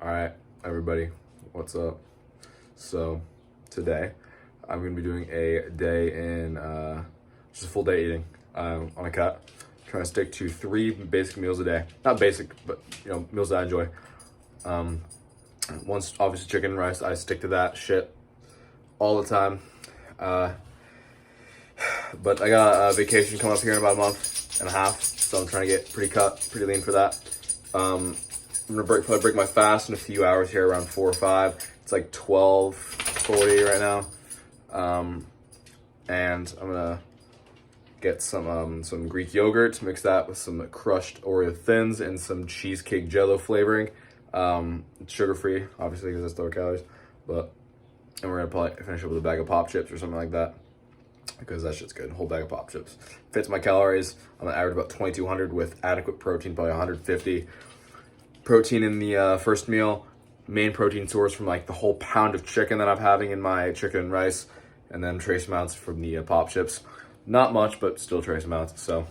All right, everybody, what's up? So today I'm gonna be doing a day in just a full day eating on a cut. Trying to stick to 3 basic meals a day. Not basic, but meals that I enjoy. One's obviously chicken and rice. I stick to that shit all the time. But I got a vacation coming up here in about a month and a half, so I'm trying to get pretty lean for that. I'm gonna probably break my fast in a few hours here, around 4 or 5. It's like 12:40 right now, and I'm gonna get some Greek yogurt, mix that with some crushed Oreo thins and some cheesecake Jello flavoring. It's sugar free, obviously, because it's low calories. And we're gonna probably finish up with a bag of pop chips or something like that, because that shit's good. Whole bag of pop chips fits my calories. I'm gonna average about 2,200 with adequate protein, probably 150 protein in the first meal. Main protein source from like the whole pound of chicken that I'm having in my chicken and rice, and then trace amounts from the pop chips. Not much, but still trace amounts. So I'm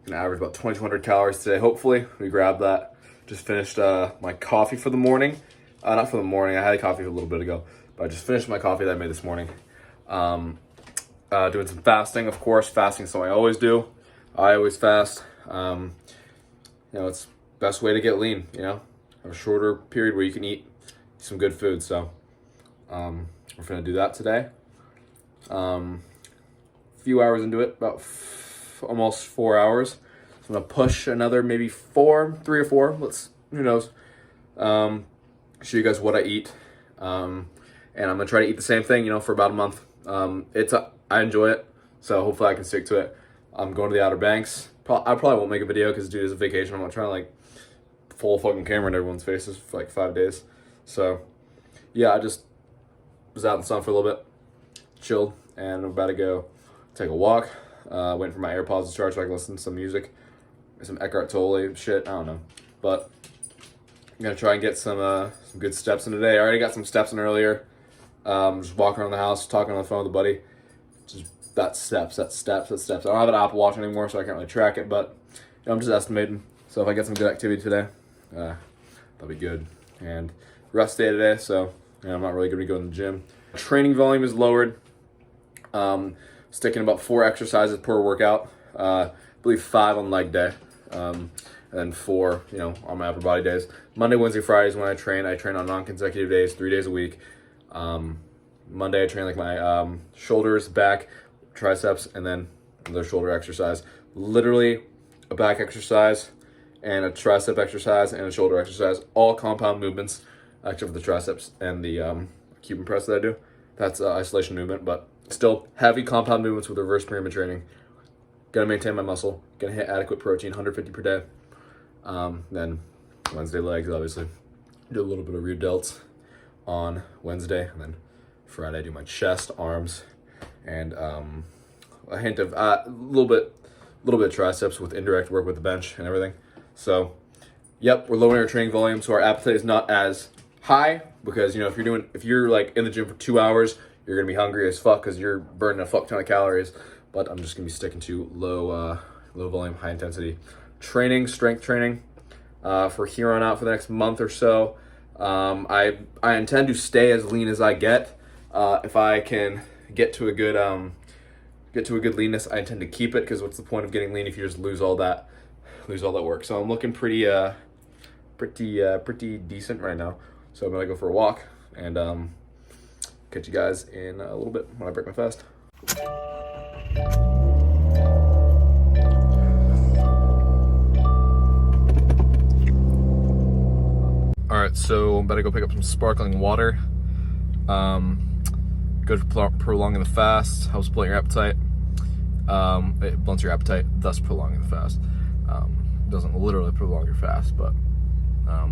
gonna average about 2,200 calories today. Hopefully, we grab that. Just finished my coffee for the morning. Not for the morning. I had coffee a little bit ago, but I just finished my coffee that I made this morning. Doing some fasting, of course. Fasting is something I always do. I always fast. It's the best way to get lean. Have a shorter period where you can eat some good food. So we're gonna do that today. Few hours into it, about almost 4 hours. So I'm gonna push another maybe 3 or 4. Who knows? Show you guys what I eat, and I'm gonna try to eat the same thing, for about a month. I enjoy it, so hopefully I can stick to it. I'm going to the Outer Banks. I probably won't make a video because dude, it's a vacation. I'm not trying to full fucking camera in everyone's faces for 5 days. So yeah, I just was out in the sun for a little bit, chilled, and I'm about to go take a walk. Waiting for my AirPods to charge so I can listen to some music, some Eckhart Tolle shit. I don't know, but I'm gonna try and get some good steps in today. I already got some steps in earlier. Just walking around the house, talking on the phone with a buddy. That's steps. I don't have an Apple Watch anymore, so I can't really track it, but I'm just estimating. So if I get some good activity today, that'll be good. And rest day today, so I'm not really gonna be going to the gym. Training volume is lowered. Sticking about 4 exercises per workout. I believe 5 on leg day, and then 4, on my upper body days. Monday, Wednesday, Fridays when I train on non-consecutive days, 3 days a week. Monday I train my shoulders, back, triceps, and then another shoulder exercise. Literally a back exercise and a tricep exercise and a shoulder exercise. All compound movements, except for the triceps and the Cuban press that I do. That's isolation movement, but still heavy compound movements with reverse pyramid training. Gotta maintain my muscle. Gonna hit adequate protein, 150 per day. Then Wednesday legs, obviously. Do a little bit of rear delts on Wednesday, and then Friday I do my chest, arms, and a hint of a little bit of triceps with indirect work with the bench and everything. So, yep, we're lowering our training volume, so our appetite is not as high because if you're in the gym for 2 hours, you're gonna be hungry as fuck because you're burning a fuck ton of calories. But I'm just gonna be sticking to low volume, high intensity training, strength training, for here on out for the next month or so. I intend to stay as lean as I get. If I can get to a good leanness, I intend to keep it, because what's the point of getting lean if you just lose all that work? So I'm looking pretty decent right now. So I'm gonna go for a walk and catch you guys in a little bit when I break my fast. All right, so I'm about to go pick up some sparkling water. Good for prolonging the fast, helps blunt your appetite. It blunts your appetite, thus prolonging the fast. Doesn't literally prolong your fast, but a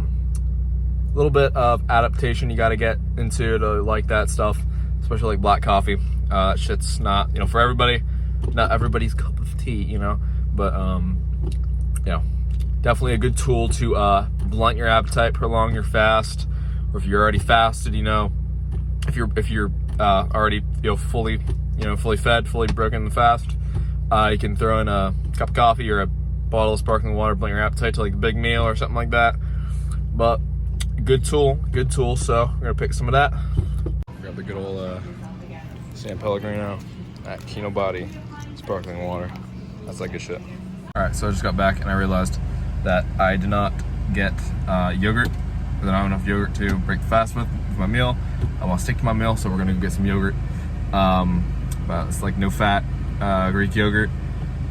little bit of adaptation you got to get into to like that stuff, especially like black coffee. That shit's not, for everybody, not everybody's cup of tea, but definitely a good tool to blunt your appetite, prolong your fast, or if you're already fasted, if you're already fully fed, fully broken the fast, you can throw in a cup of coffee or a bottle of sparkling water, blunt your appetite to like a big meal or something like that. But good tool. So we're gonna pick some of that. Grab the good old San Pellegrino at Kino Body sparkling water. That's like good shit. All right, so I just got back and I realized that I did not get yogurt. I don't have enough yogurt to break the fast with my meal. I want to stick to my meal, so we're gonna go get some yogurt. But it's like no fat Greek yogurt.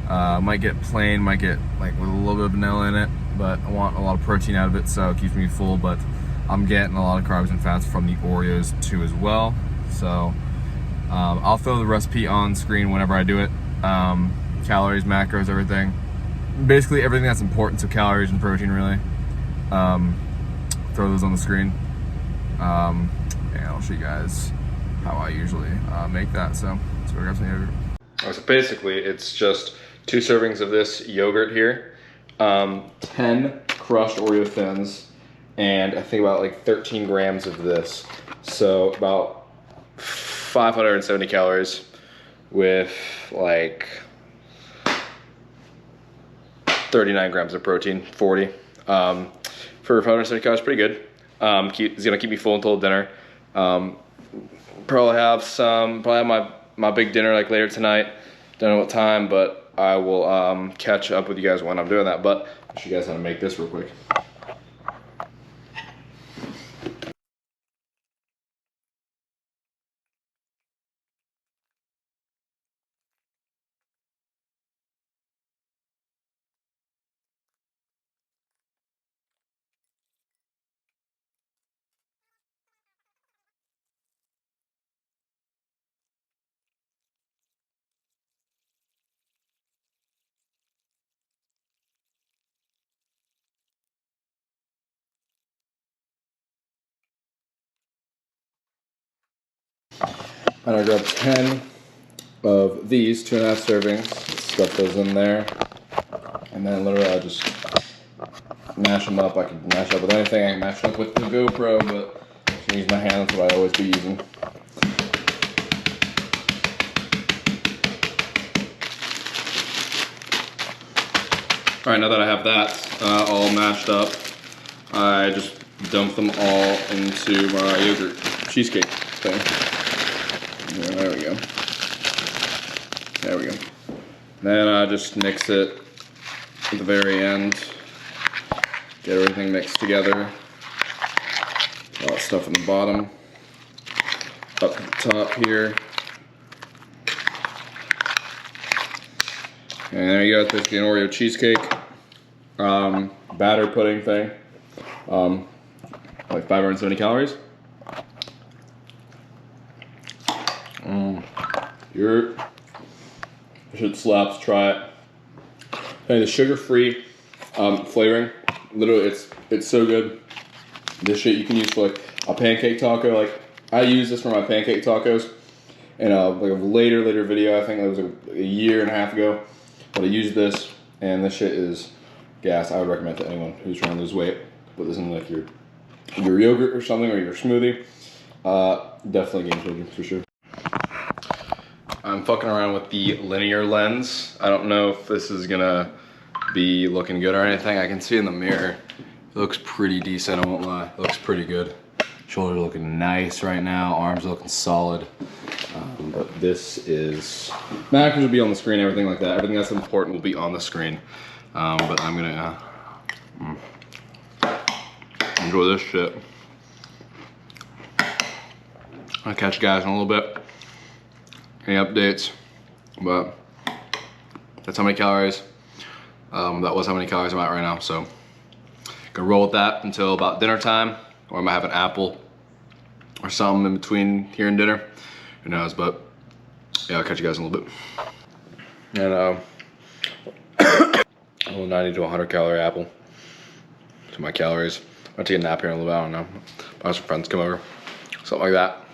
Might get plain, might get like with a little bit of vanilla in it, but I want a lot of protein out of it, so it keeps me full. But I'm getting a lot of carbs and fats from the Oreos too as well. So I'll throw the recipe on screen whenever I do it. Calories, macros, everything. Basically everything that's important, so calories and protein really. Throw those on the screen. And I'll show you guys how I usually make that. So let's go grab some yogurt. All right, so basically it's just 2 servings of this yogurt here, 10 crushed Oreo Thins, and I think about like 13 grams of this. So about 570 calories with like 39 grams of protein, 40. For 570 calories, pretty good. It's gonna keep me full until dinner. Probably have my big dinner like later tonight. Don't know what time, but I will catch up with you guys when I'm doing that. But I'll show you guys how to make this real quick. And I grabbed 10 of these, 2.5 servings, stuff those in there, and then literally I just mash them up. I can mash up with anything. I can mash up with the GoPro, but I can use my hand. That's what I always be using. All right, now that I have that all mashed up, I just dump them all into my yogurt cheesecake thing. Yeah, there we go. There we go. Then I just mix it at the very end. Get everything mixed together. All that stuff in the bottom. Up to the top here. And there you go, basically an Oreo cheesecake. Batter pudding thing. Like 570 calories. Shit slaps, try it. Hey, the sugar-free flavoring, literally it's so good. This shit you can use for like a pancake taco. Like I use this for my pancake tacos in like a later video. I think it was a year and a half ago. But I used this, and this shit is gas. I would recommend it to anyone who's trying to lose weight. Put this in like your yogurt or something, or your smoothie. Definitely game changer for sure. I'm fucking around with the linear lens. I don't know if this is gonna be looking good or anything. I can see in the mirror. It looks pretty decent, I won't lie. It looks pretty good. Shoulders are looking nice right now. Arms are looking solid. But this is, macros will be on the screen, everything like that. Everything that's important will be on the screen. But I'm gonna enjoy this shit. I'll catch you guys in a little bit. Any updates? But that's how many calories. That was how many calories I'm at right now. So gonna roll with that until about dinner time, or I might have an apple or something in between here and dinner. Who knows? But yeah, I'll catch you guys in a little bit. And a little 90 to 100 calorie apple to my calories. I'll take a nap here in a little bit. I don't know. I'll have some friends come over, something like that.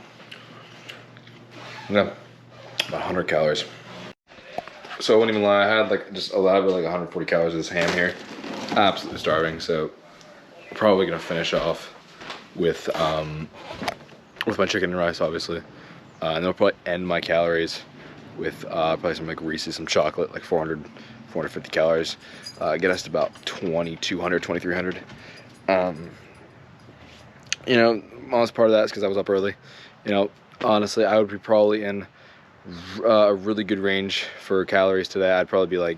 Yeah, about 100 calories. So I wouldn't even lie, I had like just like 140 calories of this ham here. Absolutely starving, so probably gonna finish off with my chicken and rice, obviously. And then I'll probably end my calories with probably some like Reese's, some chocolate, like 450 calories. Get us to about 2,200, 2,300. You know, honest part of that is because I was up early. You know, honestly, I would be probably in a really good range for calories today. I'd probably be like,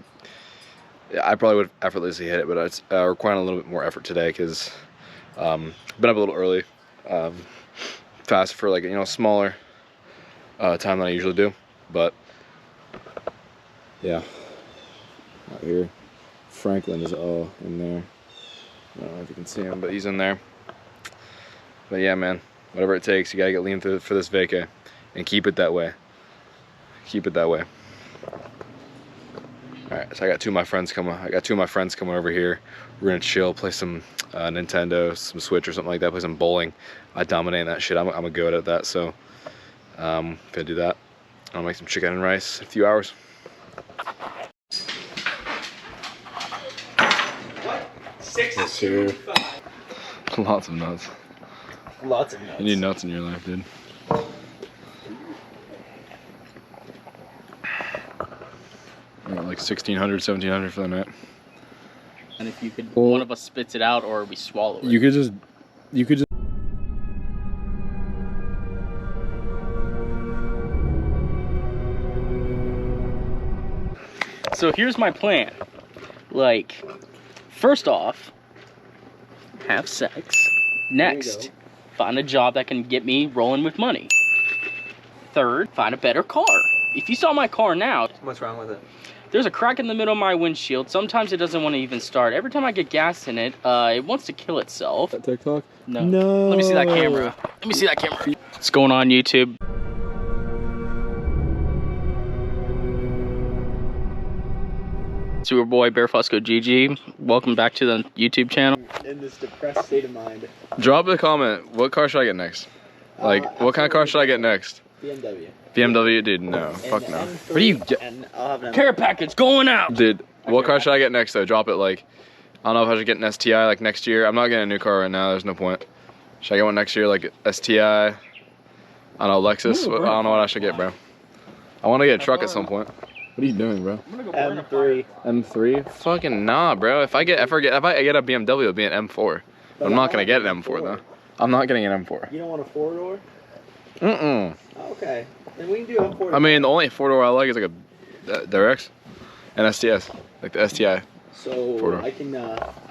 I probably would effortlessly hit it, but it's requiring a little bit more effort today because been up a little early, fast for like, you know, smaller time than I usually do. But yeah, out here, Franklin is all in there. I don't know if you can see him, but he's in there. But yeah, man, whatever it takes, you gotta get lean for this vacay and keep it that way. Keep it that way. All right, so I got two of my friends coming over here. We're gonna chill, play some Nintendo, some Switch or something like that, play some bowling. I dominate that shit. I'm a good at that, so gonna do that. I'll make some chicken and rice in a few hours. What? 625. Lots of nuts. Lots of nuts. You need nuts in your life, dude. Like 1,600, 1,700 for the night. And if you could, one of us spits it out or we swallow it. You could just. So here's my plan. Like, first off, have sex. Next, find a job that can get me rolling with money. Third, find a better car. If you saw my car now, What's wrong with it? there's a crack in the middle of my windshield. Sometimes it doesn't want to even start. Every time I get gas in it, it wants to kill itself. TikTok? No. No. Let me see that camera. Let me see that camera. What's going on, YouTube? It's your boy Bear Fusco GG. Welcome back to the YouTube channel. In this depressed state of mind. Drop a comment. What car should I get next? Like, what kind of car should I get next? BMW. BMW, dude. No, fuck no. M3, What do you get? And I'll have an Care package going out. Dude, what car should I get next though? Drop it like, I don't know if I should get an STI like next year. I'm not getting a new car right now, there's no point. Should I get one next year like STI? I don't know, Lexus? I don't know what I should get, bro. I want to get a truck at some point. What are you doing, bro? M3. M3? Fucking nah, bro. If I get a BMW, it'll be an M4. But I'm not gonna get an M4 though. I'm not getting an M4. You don't want a 4-door? Okay. Then we can do M4. I mean, the only 4-door I like is like a Durex and STS, like the STI. So 4-door. I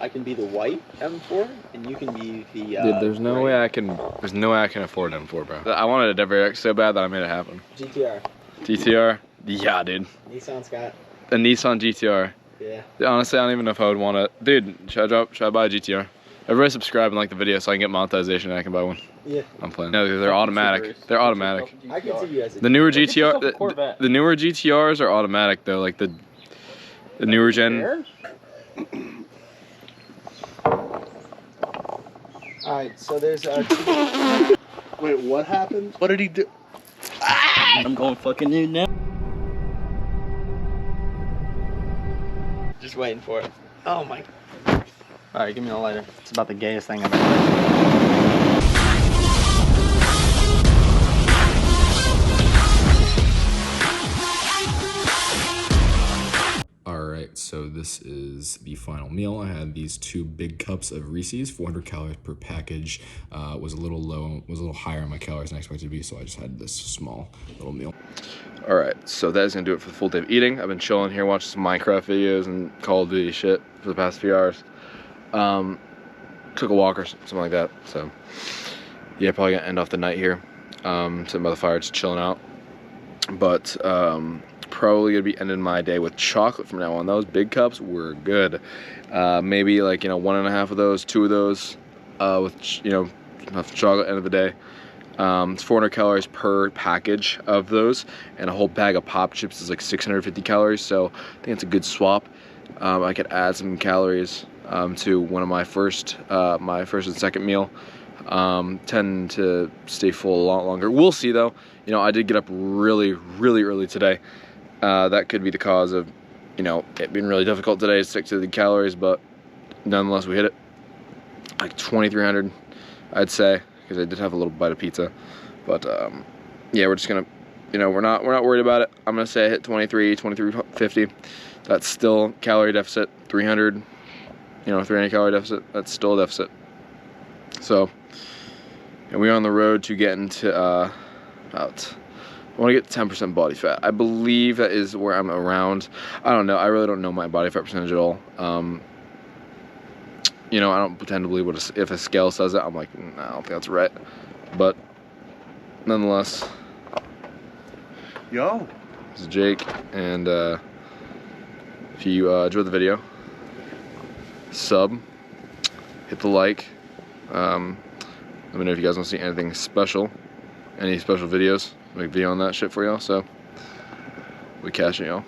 can be the white M4 and you can be the Dude, there's no way I can afford an M4, bro. I wanted a Durex so bad that I made it happen. GTR. GTR? Yeah, dude. Nissan Scott. The Nissan GTR. Yeah. Honestly, I don't even know if I would want it. Dude, should I buy a GTR? Everybody subscribe and like the video so I can get monetization and I can buy one. Yeah. I'm playing. No, because they're automatic. They're automatic. I can see you as a The newer Get yourself a GTR, Corvette. the newer GTRs are automatic though, like the newer gen. Alright, so there's Wait, what happened? What did he do? I'm going fucking in now. Just waiting for it. Oh my. Alright, give me the lighter. It's about the gayest thing I've ever heard. Alright, so this is the final meal. I had these 2 big cups of Reese's, 400 calories per package. Was a little higher on my calories than I expected to be, so I just had this small little meal. Alright, so that is gonna do it for the full day of eating. I've been chilling here watching some Minecraft videos and Call of Duty shit for the past few hours. Took a walk or something like that, so yeah, probably gonna end off the night here. Sitting by the fire, just chilling out. But probably gonna be ending my day with chocolate from now on. Those big cups were good. Maybe like, 1.5 of those, 2 of those, with enough chocolate at the end of the day. It's 400 calories per package of those, and a whole bag of pop chips is like 650 calories. So I think it's a good swap. I could add some calories to one of my first and second meal. Tend to stay full a lot longer. We'll see though. I did get up really early today. That could be the cause of, it being really difficult today to stick to the calories, but nonetheless we hit it. Like 2,300, I'd say, because I did have a little bite of pizza. But yeah, we're just gonna, we're not worried about it. I'm gonna say I hit 2350. That's still calorie deficit. 300 calorie deficit. That's still a deficit. So and we're on the road to getting to about. I want to get 10% body fat. I believe that is where I'm around. I don't know. I really don't know my body fat percentage at all. You know, I don't pretend to believe if a scale says it. I'm like, nah, I don't think that's right. But nonetheless, Yo. this is Jake, and if you enjoyed the video, sub, hit the like. Let me know if you guys want to see anything special, any special videos. Make a video on that shit for y'all. So we catch it, y'all.